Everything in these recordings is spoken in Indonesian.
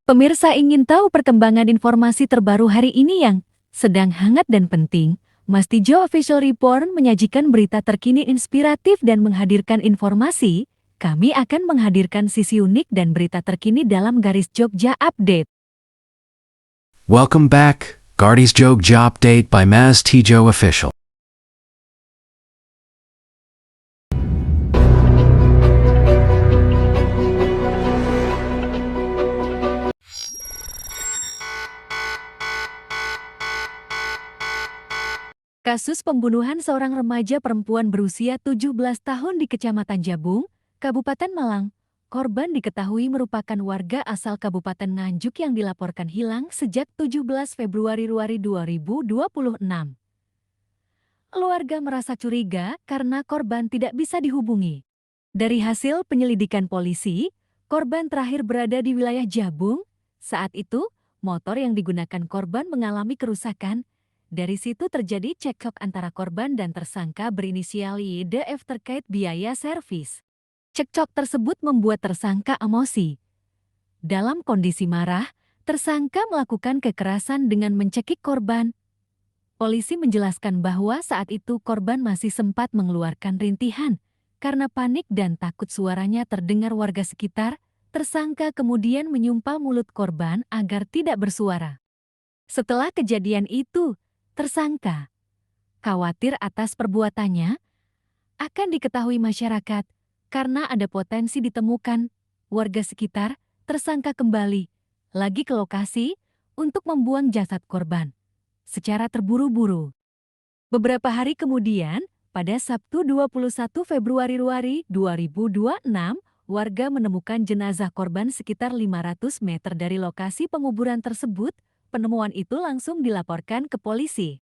Pemirsa ingin tahu perkembangan informasi terbaru hari ini yang sedang hangat dan penting? Mastijo Official Report menyajikan berita terkini inspiratif dan menghadirkan informasi. Kami akan menghadirkan sisi unik dan berita terkini dalam garis Jogja Update. Welcome back, Gardy's Jogja Update by Mastijo Official. Kasus pembunuhan seorang remaja perempuan berusia 17 tahun di Kecamatan Jabung, Kabupaten Malang. Korban diketahui merupakan warga asal Kabupaten Nganjuk yang dilaporkan hilang sejak 17 Februari 2026. Keluarga merasa curiga karena korban tidak bisa dihubungi. Dari hasil penyelidikan polisi, korban terakhir berada di wilayah Jabung. Saat itu, motor yang digunakan korban mengalami kerusakan. Dari situ terjadi cekcok antara korban dan tersangka berinisial YDF terkait biaya servis. Cekcok tersebut membuat tersangka emosi. Dalam kondisi marah, tersangka melakukan kekerasan dengan mencekik korban. Polisi menjelaskan bahwa saat itu korban masih sempat mengeluarkan rintihan. Karena panik dan takut suaranya terdengar warga sekitar, tersangka kemudian menyumpal mulut korban agar tidak bersuara. Setelah kejadian itu, tersangka khawatir atas perbuatannya akan diketahui masyarakat karena ada potensi ditemukan warga sekitar. Tersangka kembali lagi ke lokasi untuk membuang jasad korban secara terburu-buru. Beberapa hari kemudian, pada Sabtu 21 Februari 2026, warga menemukan jenazah korban sekitar 500 meter dari lokasi penguburan tersebut. Penemuan itu langsung dilaporkan ke polisi.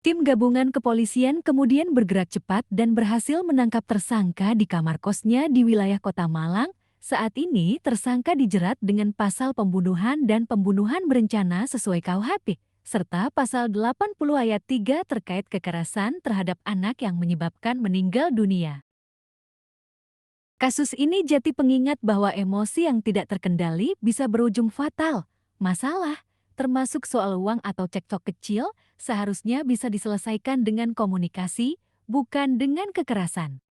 Tim gabungan kepolisian kemudian bergerak cepat dan berhasil menangkap tersangka di kamar kosnya di wilayah Kota Malang. Saat ini tersangka dijerat dengan pasal pembunuhan dan pembunuhan berencana sesuai KUHP, serta pasal 80 ayat 3 terkait kekerasan terhadap anak yang menyebabkan meninggal dunia. Kasus ini jadi pengingat bahwa emosi yang tidak terkendali bisa berujung fatal. Masalah, termasuk soal uang atau cekcok kecil, seharusnya bisa diselesaikan dengan komunikasi, bukan dengan kekerasan.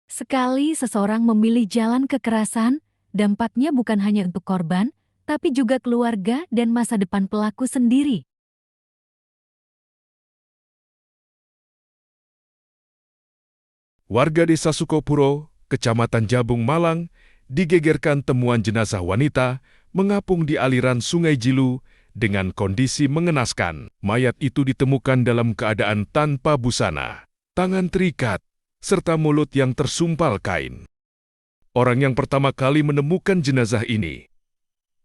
Sekali seseorang memilih jalan kekerasan, dampaknya bukan hanya untuk korban, tapi juga keluarga dan masa depan pelaku sendiri. Warga Desa Sukopuro, Kecamatan Jabung, Malang, digegerkan temuan jenazah wanita mengapung di aliran Sungai Jilu dengan kondisi mengenaskan. Mayat itu ditemukan dalam keadaan tanpa busana, tangan terikat, serta mulut yang tersumpal kain. Orang yang pertama kali menemukan jenazah ini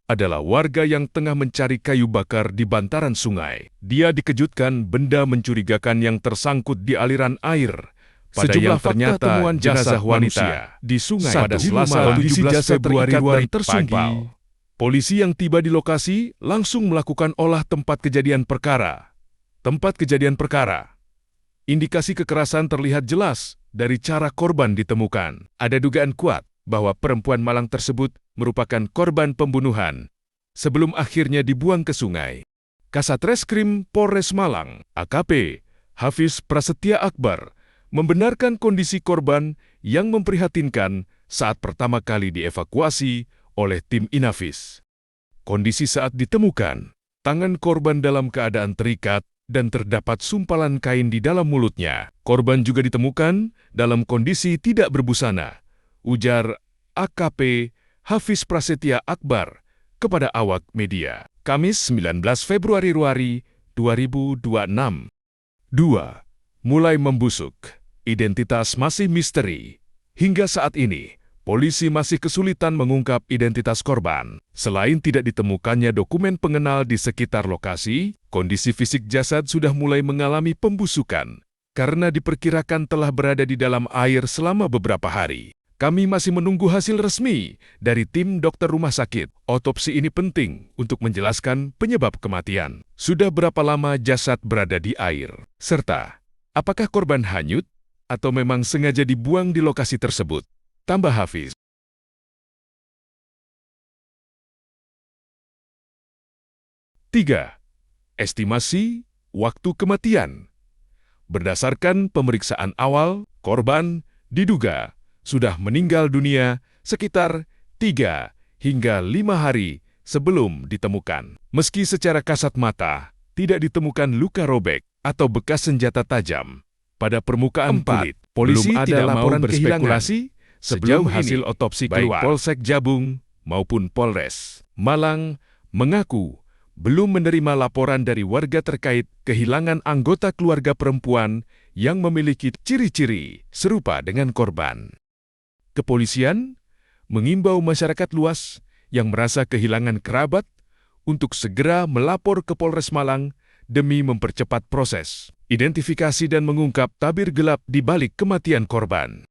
adalah warga yang tengah mencari kayu bakar di bantaran sungai. Dia dikejutkan benda mencurigakan yang tersangkut di aliran air. Sejumlah ternyata temuan jenazah wanita di sungai pada Selasa 17 Februari tersumpal. Polisi yang tiba di lokasi langsung melakukan olah tempat kejadian perkara. Indikasi kekerasan terlihat jelas dari cara korban ditemukan. Ada dugaan kuat bahwa perempuan Malang tersebut merupakan korban pembunuhan sebelum akhirnya dibuang ke sungai. Kasat Reskrim Polres Malang, AKP Hafiz Prasetya Akbar, membenarkan kondisi korban yang memprihatinkan saat pertama kali dievakuasi oleh tim Inafis. Kondisi saat ditemukan, tangan korban dalam keadaan terikat dan terdapat sumpalan kain di dalam mulutnya. Korban juga ditemukan dalam kondisi tidak berbusana, ujar AKP Hafiz Prasetya Akbar kepada awak media. Kamis 19 Februari 2026. 2. Mulai membusuk. Identitas masih misteri. Hingga saat ini, polisi masih kesulitan mengungkap identitas korban. Selain tidak ditemukannya dokumen pengenal di sekitar lokasi, kondisi fisik jasad sudah mulai mengalami pembusukan karena diperkirakan telah berada di dalam air selama beberapa hari. Kami masih menunggu hasil resmi dari tim dokter rumah sakit. Otopsi ini penting untuk menjelaskan penyebab kematian. Sudah berapa lama jasad berada di air? Serta, apakah korban hanyut atau memang sengaja dibuang di lokasi tersebut? Tambah Hafiz. 3. Estimasi waktu kematian. Berdasarkan pemeriksaan awal, korban diduga sudah meninggal dunia sekitar 3 hingga 5 hari sebelum ditemukan. Meski secara kasat mata tidak ditemukan luka robek atau bekas senjata tajam pada permukaan kulit, polisi belum ada tidak mau laporan berspekulasi sebelum Sejauh hasil ini, otopsi baik keluar. Polsek Jabung maupun Polres Malang mengaku belum menerima laporan dari warga terkait kehilangan anggota keluarga perempuan yang memiliki ciri-ciri serupa dengan korban. Kepolisian mengimbau masyarakat luas yang merasa kehilangan kerabat untuk segera melapor ke Polres Malang demi mempercepat proses identifikasi dan mengungkap tabir gelap di balik kematian korban.